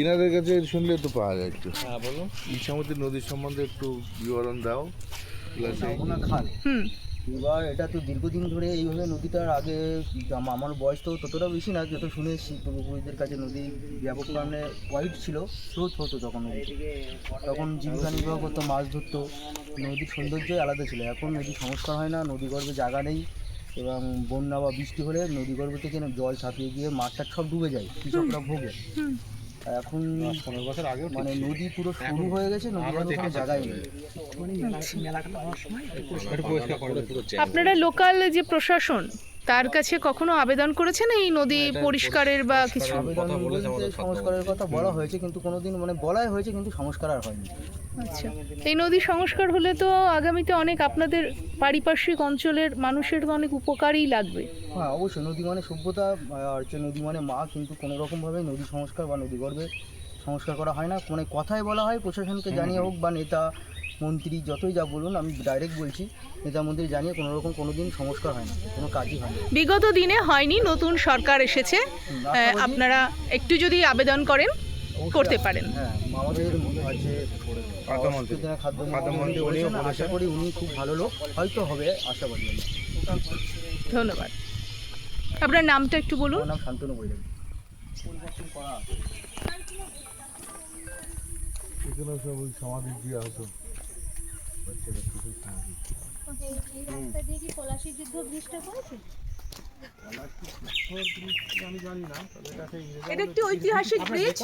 ইনাদের কাছে শুনলে তো পাওয়া যায় একটু। হ্যাঁ বলুন। ইছামতি নদীর সম্বন্ধে একটু বিবরণ দাও। খাল এবার এটা তো দীর্ঘদিন ধরে এইভাবে নদীটার আগে আমার বয়স তো ততটা বেশি না, যত শুনে এসেছি পূর্বপুরুষদের কাছে নদী ব্যাপক কারণে হোয়াইট ছিল, স্রোত হতো তখন তখন জীবিকা নির্বাহ করতো, মাছ ধরতো, নদীর সৌন্দর্যই আলাদা ছিল। এখন নদী সংস্কার হয় না, নদীগর্ভে জায়গা নেই, এবং বন্যা বা বৃষ্টি হলে নদীগর্ভ থেকে জল ছাপিয়ে গিয়ে মাছ টাছ সব ডুবে যায়, কৃষকরা ভোগে। এখন 15 বছর আগে মানে নদী পুরো শুরু হয়ে গেছে, নদীর কোনো জায়গায় নেই। আপনারা লোকাল যে প্রশাসন তার কাছে কখনো আবেদন করেছেন এই নদী পরিষ্কারের বা কিছু? আবেদন বলতে সংস্কারের কথা বলা হয়েছে, কিন্তু কোনোদিন মানে বলাই হয়েছে কিন্তু সংস্কার আর হয়নি। আচ্ছা, এই নদী সংস্কার হলে তো আগামীতে অনেক আপনাদের পারিপার্শ্বিক অঞ্চলের মানুষের অনেক উপকারই লাগবে। হ্যাঁ অবশ্যই, নদী মানে সভ্যতা আর হচ্ছে নদী মানে মা, কিন্তু কোনো রকমভাবে নদী সংস্কার বা নদী গর্ভে সংস্কার করা হয় না। মানে কথাই বলা হয় প্রশাসনকে জানিয়ে হোক বা নেতা মন্ত্রী যতই যা বলুন, আমি ডাইরেক্ট বলছি, নেতা মন্ত্রী জানিয়ে কোনো রকম কোনোদিন সংস্কার হয় না, কোনো কাজই হয় না। বিগত দিনে হয়নি, নতুন সরকার এসেছে, আপনারা একটু যদি আবেদন করেন করতে পারেন। হ্যাঁ, আমাদের আছে খাদ্যমন্ত্রী বলেছেন, আশা করি উনি খুব ভালো লোক, হয়তো হবে, আশাবাদী। ধন্যবাদ। আপনার নামটা একটু বলুন। আমার নাম শান্তনু বৈরাগী। এখানে সব ওই সমাধি দিয়ে হতো। এটা একটি ঐতিহাসিক ব্রিজ,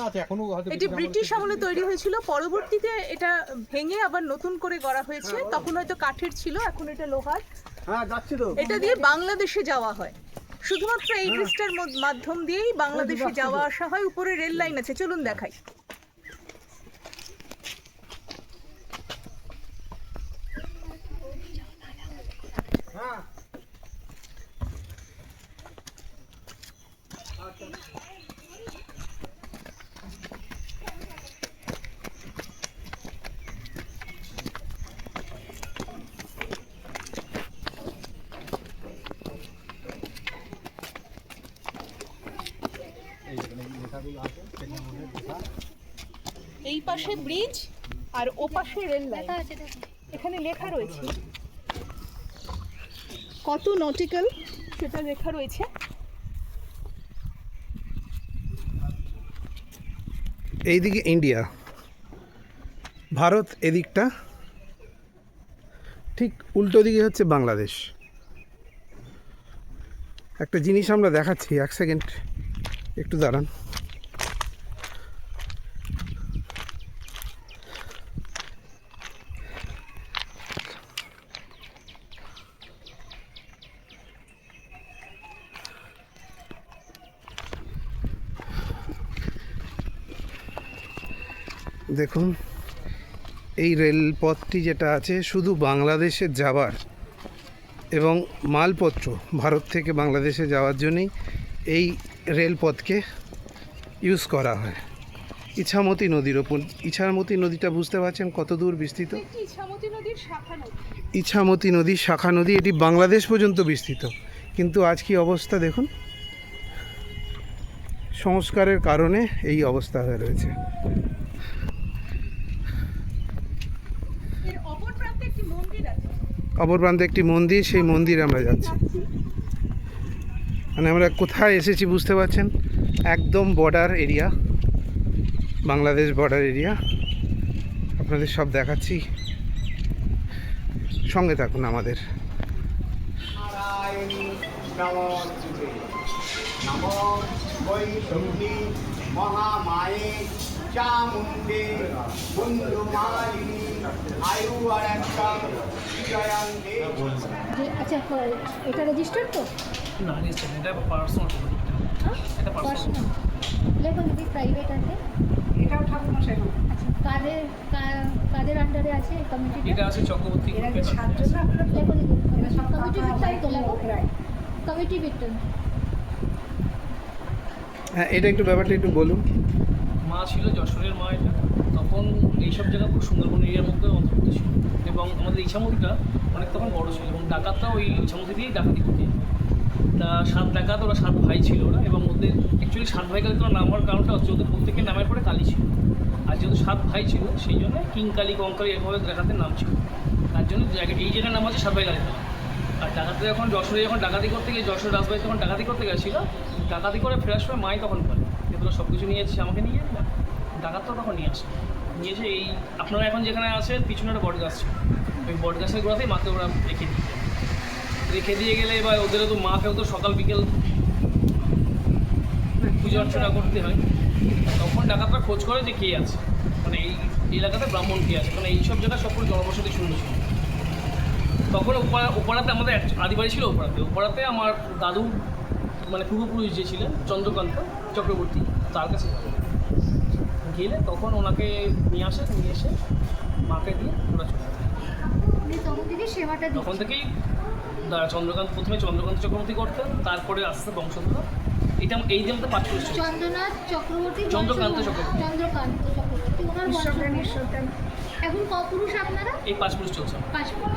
এটি ব্রিটিশ আমলে তৈরি হয়েছিল, পরবর্তীতে এটা ভেঙে আবার নতুন করে গড়া হয়েছে, তখন হয়তো কাঠের ছিল, এখন এটা লোহার। এটা দিয়ে বাংলাদেশে যাওয়া হয়, শুধুমাত্র এই ব্রিজটার মাধ্যম দিয়েই বাংলাদেশে যাওয়া আসা হয়। উপরে রেল লাইন আছে, চলুন দেখাই। এই পাশে ব্রিজ আর ও পাশে রেল লাইন, এখানে লেখা রয়েছে কত নটিক্যাল সেটা লেখা রয়েছে। এইদিকে ইন্ডিয়া, ভারত এদিকটা, ঠিক উল্টো দিকে হচ্ছে বাংলাদেশ। একটা জিনিস আমরা দেখাচ্ছি, এক সেকেন্ড একটু দাঁড়ান। দেখুন, এই রেলপথটি যেটা আছে শুধু বাংলাদেশে যাওয়ার এবং মালপত্র ভারত থেকে বাংলাদেশে যাওয়ার জন্যই এই রেলপথকে ইউজ করা হয়। ইছামতি নদীর ওপর, ইছামতি নদীটা বুঝতে পারছেন কত দূর বিস্তৃত? ইছামতি নদীর শাখা নদী, এটি বাংলাদেশ পর্যন্ত বিস্তৃত। কিন্তু আজ কি অবস্থা দেখুন, সংস্কারের কারণে এই অবস্থা হয়ে রয়েছে। অপর প্রান্তে একটি মন্দির, সেই মন্দিরে আমরা যাচ্ছি। মানে আমরা কোথায় এসেছি বুঝতে পারছেন, একদম border area, Bangladesh border area. আপনাদের সব দেখাচ্ছি, সঙ্গে থাকুন আমাদের। মহামায়ে চামুণ্ডে বন্ধুমালিনী আয়ু আর একটা বিজয়ান্তে। আচ্ছা, এটা রেজিস্টার তো না, রেজিস্টার এটা পার্সোনাল, এটা পার্সোনাল। লেখো যদি প্রাইভেট আছে, এটাও ঠাকুরমশাই। আচ্ছা, কাদের আন্ডারে আছে কমিটি? এটা আছে চক্রবর্তী গ্রুপের। লেখো দিদি, কমিটি বিট্টাল তো লেখো, কমিটি বিট্টাল। হ্যাঁ, এটা একটু ব্যাপারটা একটু বলুন। মা ছিল যশোরের মা, এটা তখন এইসব জায়গা খুব সুন্দরবন এরিয়ার মধ্যে অন্তর্ভুক্ত ছিল, এবং আমাদের ইছামতিটা অনেক তখন বড় ছিল, এবং ডাকাতরা ওই ইছামতি দিয়েই ডাকাতি করতে। তা 7 ডাকাত, ওরা 7 ভাই ছিল ওরা, এবং ওদের অ্যাকচুয়ালি 7 ভাই কালী তোরা নাম হওয়ার কারণটা হচ্ছে ওদের প্রত্যেকের নামের পরে কালী ছিল। আর যেহেতু 7 ভাই ছিল সেই জন্য কিং কালী, কঙ্কালী এভাবে ডাকাতের নাম ছিল। তার জন্য এই জায়গার নাম হচ্ছে 7 ভাই কালী। আর ডাকাতে যখন যশোরে ডাকাতি করতে গিয়ে, যশোর রাজবাড়ি তখন ডাকাতি করতে গেছিলো, ডাকাতি করে ফেরার সময় মাই তখন বলে এগুলো সব কিছু নিয়ে এসেছে, আমাকে নিয়ে যাবি না। ডাকাত তো তখন নিয়ে আসে, নিয়ে এসে এই আপনারা এখন যেখানে আছেন পিছনে একটা বট গাছ ছিল, ওই বট গাছের গোড়াতেই মাকে ওরা রেখে দিয়ে গেলে এবার ওদেরও তো মাকেও তো সকাল বিকেল পুজো অর্চনা করতে হয়। তখন ডাকাতরা খোঁজ করে যে কে আছে, মানে এই এলাকাতে ব্রাহ্মণ কে আছে, মানে এইসব জায়গায় সব জনবসতি শূন্য ছিল। তখন ওপাড়াতে আমাদের আদিবাড়ি ছিল, ওপাড়াতে আমার দাদু মানে পূর্বপুরুষ যে ছিলেন চন্দ্রকান্ত চক্রবর্তী, তার কাছে গেলে তখন ওনাকে নিয়ে এসে মাকে দিয়ে ওরা চলে যায়। তখন থেকে সেবাটা দিচ্ছেন। তখন থেকেই প্রথমে চন্দ্রকান্ত চক্রবর্তী করতেন, তারপরে আস্তে আস্তে বংশধর। এই যে আমাদের 5 পুরুষ ছিল। চন্দ্রনাথ চক্রবর্তী, চন্দ্রকান্ত চক্রবর্তী, ওনার বংশ। এখন পুরুষ আপনারা? এই 5 পুরুষ চলছে। 5 পুরুষ।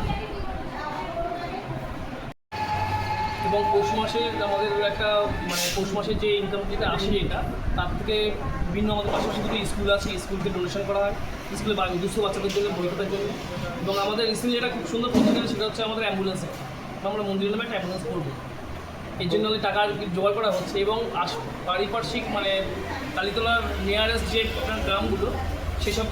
এবং পৌষ মাসে আমাদের একটা মানে পৌষ মাসের যে ইনকাম যেটা আসে এটা, তার থেকে বিভিন্ন আমাদের পাশাপাশি দুটো স্কুল আছে, স্কুলকে ডোনেশন করা হয়, স্কুলে দুস্থ বাচ্চাদের জন্য বই খাতার জন্য। এবং আমাদের স্কুলে যেটা খুব সুন্দর প্রতিষ্ঠান সেটা হচ্ছে আমাদের অ্যাম্বুলেন্সে, আমরা মন্দিরের নামে একটা অ্যাম্বুলেন্স করবো, এই জন্য আমাদের টাকা জোগাড় করা হচ্ছে। এবং পারিপার্শ্বিক মানে কালীতলার নিয়ারেস্ট যে গ্রামগুলো, সেসব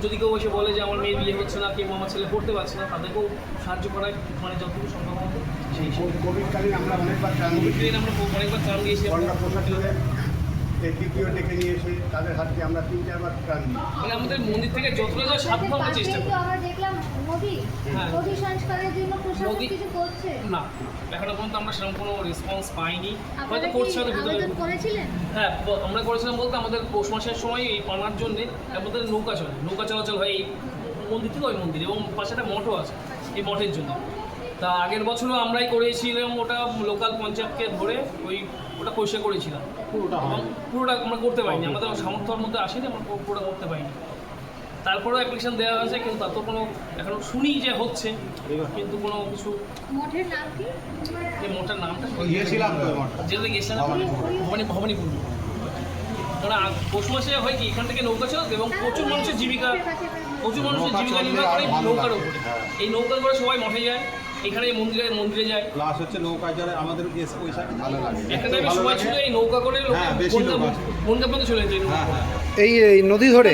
যদি কেউ এসে বলে যে আমার মেয়ে বিয়ে হচ্ছে না, কেউ আমার ছেলে পড়তে পারছে না, তাদেরকেও সাহায্য করায় মানে যতটুকু সম্ভব হবে সেই কোভিডকালীন আমরা অনেকবার ত্রাণ দিয়েছি। আমরা অনেকবার ত্রাণ দিয়েছি। বন্যা প্রশাসনের এডিপিও ডেকে নিয়ে এসে তাদের হাতে আমরা 3-4 বার ত্রাণ দিই। মানে আমাদের মন্দির থেকে যতটা যা সাধ্য আমরা চেষ্টা করি। আমরা দেখলাম নদী সংস্কারের জন্য প্রশাসন কিছু করছে না, এখনো পর্যন্ত আমরা সেরকম কোনো রেসপন্স পাইনি, হয়তো করছে হয়তো ভিতরে। আবেদন করেছিলেন? হ্যাঁ, আমরা করেছিলাম বলতে আমাদের পৌষ মাসের সময় এই পানার জন্য আমাদের নৌকা চলাচল হয় এই মন্দির থেকে ওই মন্দির, এবং পাশে একটা মঠও আছে এই মঠের জন্য। তা আগের বছরও আমরাই করেছিলাম ওটা, লোকাল পঞ্চায়েতকে ধরে ওটা পয়সা করেছিলাম, এবং পুরোটা আমরা করতে পারিনি, আমাদের সামর্থ্যের মধ্যে আসেনি, আমরা পুরোটা করতে পারিনি। তারপরেও অ্যাপ্লিকেশন দেওয়া হয়েছে, কিন্তু তার তো কোনো এখনো শুনি যে হচ্ছে, কিন্তু কোনো কিছু। মঠের নাম কি? এই মঠের নামটা গিয়েছিলাম তো যেটা গেছিলাম ভবানীপুর। কারণ পৌষ মাসে হয় কি, এখান থেকে নৌকা ছিল এবং প্রচুর মানুষের জীবিকা নির্বাহ করে নৌকার উপরে। এই নৌকা করে সবাই মঠে যায়, এখানে মন্দিরে যায়। প্লাস হচ্ছে নৌকায় যারা আমাদের বেশ পয়সা ভালো লাগে। একটা টাইমে সময় ছিল এই নৌকা করে বনগা পর্যন্ত চলে যেত এই নদী ধরে।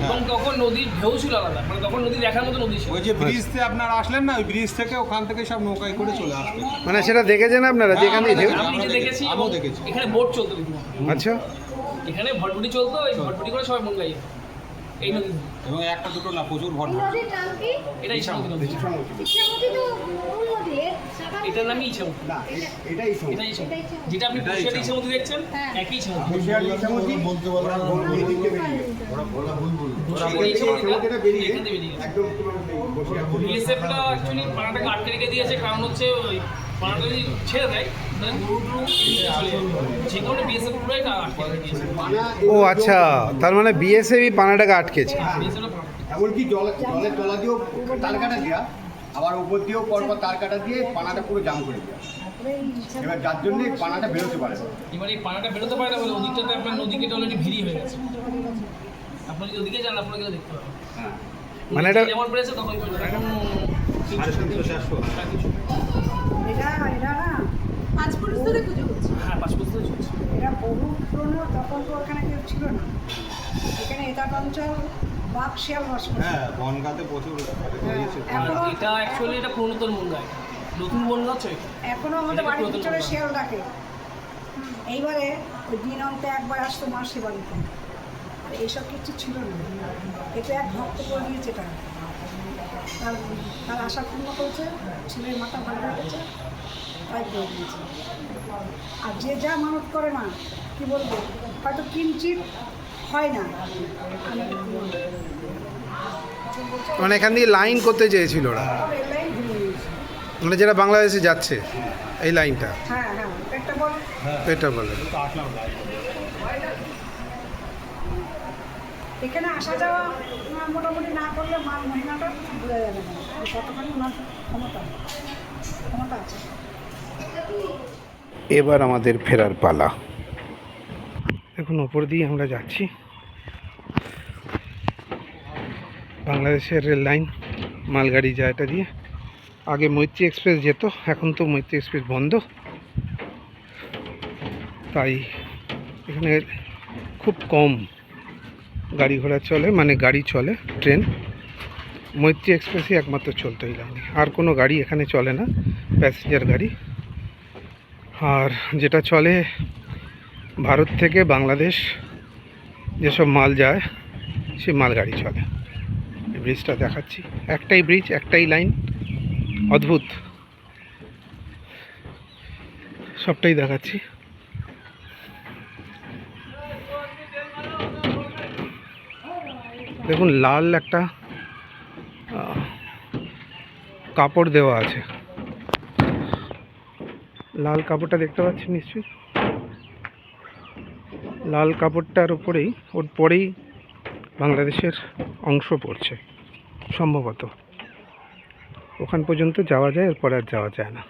এবং তখন নদীর ঢেউ ছিল আলাদা, মানে তখন নদী দেখার মতো নদী ছিল। ওই যে ব্রিজতে আপনারা আসলেন না, ওই ব্রিজ থেকে ওখান থেকে সব নৌকায় করে চলে আসবে। মানে সেটা দেখেছেন আপনারা যেখানে ঢেউ? আমি নিজে দেখেছি, আমিও দেখেছি। এখানে বোট চলতো, আচ্ছা, এখানে ভটভটি চলতো, এই ভটভটি করে সবাই মন গাইয়ে এই নদী। এবং একটা দুটো না, প্রচুর ভট। নদীর নাম কি? এটা ইছামতি নদী। ইছামতি তো মূল নদী, এটার নামই ইছামতি। না, এটাই এটাই ইছামতি, যেটা আপনি বসিরহাট ইছামতি দেখছেন একই ইছামতি। বলতে পারবো না, এদিকে বেরিয়ে ওরা ভুল এই ইছামতিটা বেরিয়ে এখান থেকে বেরিয়ে গেছে। একদম বসিয়া বিএসএফটা অ্যাকচুয়ালি পানাটাকে আটকে রেখে দিয়েছে, কারণ হচ্ছে ওই পানাটা যদি ছেড়ে দেয় তাহলে গরু চলে যাবে, যে কারণে বিএসএফ পুরোই আটকে রেখে দিয়েছে। ও আচ্ছা, তার মানে বিএসএফই পানাটাকে আটকেছে। এমনকি জলের তলা দিয়েও তার কাটা দেওয়া, আবার উপর দিয়েও পরপর তার কাটা দিয়ে পানাটা পুরো জাম করে দেওয়া। এবার যার জন্য পানাটা বেরোতে পারে না। এবার এই পানাটা বেরোতে পারে না বলে ওদিকটাতে আপনার নদী কেটে অলরেডি ভিড়ি হয়ে গেছে। আপনি যদি ওদিকে যান আপনাকে দেখতে পাবেন। হ্যাঁ, মানে এটা যেমন বেড়েছে তখন এখন 300-400 এটা না 5 পুরুষ ধরে পুজো করছে। হ্যাঁ 5 বছর ধরে চলছে। এটা বহু পুরনো, তখন তো ওখানে কেউ ছিল না। এখানে এটা অঞ্চল বাঘ শিয়াল বাস করছে। হ্যাঁ, বনগাঁতে প্রচুর হয়েছে। এখনো এটা অ্যাকচুয়ালি এটা পুরাতন বনগা, নতুন বনগা হচ্ছে এটা। এখনো আমাদের বাড়ির ভিতরে শিয়াল ডাকে। এইবারে ওই দিন অন্তে একবার আসতো মাসি বাড়িতে, আর এইসব কিছু ছিল না। এটা এক ভক্ত করে দিয়েছে, এটা তার আশা পূর্ণ করেছে, ছেলের মাথা ভালো রেখেছে, তাই করে দিয়েছে। আর যে যা মানত করে না, কি বলবো, হয়তো কিঞ্চিত হয় না। মানে এখান দিয়ে লাইন করতে চেয়েছিল ওরা, এটাই ভুলে গিয়েছে। মানে যেটা বাংলাদেশে যাচ্ছে এই লাইনটা, হ্যাঁ হ্যাঁ, একটা বল। এটা বলে। এখানে আসা যাওয়া মোটামুটি না করলে মহিনাটা ঘুরে যাবে না, কতখানি ওনার ক্ষমতা আছে। এবার আমাদের ফেরার পালা। দেখুন ওপর দিয়ে আমরা যাচ্ছি, বাংলাদেশের রেল লাইন, মালগাড়ি যায় এটা দিয়ে। আগে মৈত্রী এক্সপ্রেস যেত, এখন তো মৈত্রী এক্সপ্রেস বন্ধ, তাই এখানে খুব কম গাড়ি ঘোড়া চলে, মানে গাড়ি চলে, ট্রেন। মৈত্রী এক্সপ্রেসই একমাত্র চলতো এই লাইনে, আর কোনো গাড়ি এখানে চলে না, প্যাসেঞ্জার গাড়ি। আর যেটা চলে ভারত থেকে বাংলাদেশ যেসব মাল যায়, সে মালগাড়ি চলে। এই ব্রিজটা দেখাচ্ছি, একটাই ব্রিজ, একটাই লাইন, অদ্ভুত, সবটাই দেখাচ্ছি। দেখুন লাল একটা কাপড় দেওয়া আছে, লাল কাপড়টা দেখতে পাচ্ছেন নিশ্চয়ই। লাল কাপড়টার উপরেই, ওর পরেই বাংলাদেশের অংশ পড়ছে সম্ভবত। ওখান পর্যন্ত যাওয়া যায়, এরপর আর যাওয়া যায় না।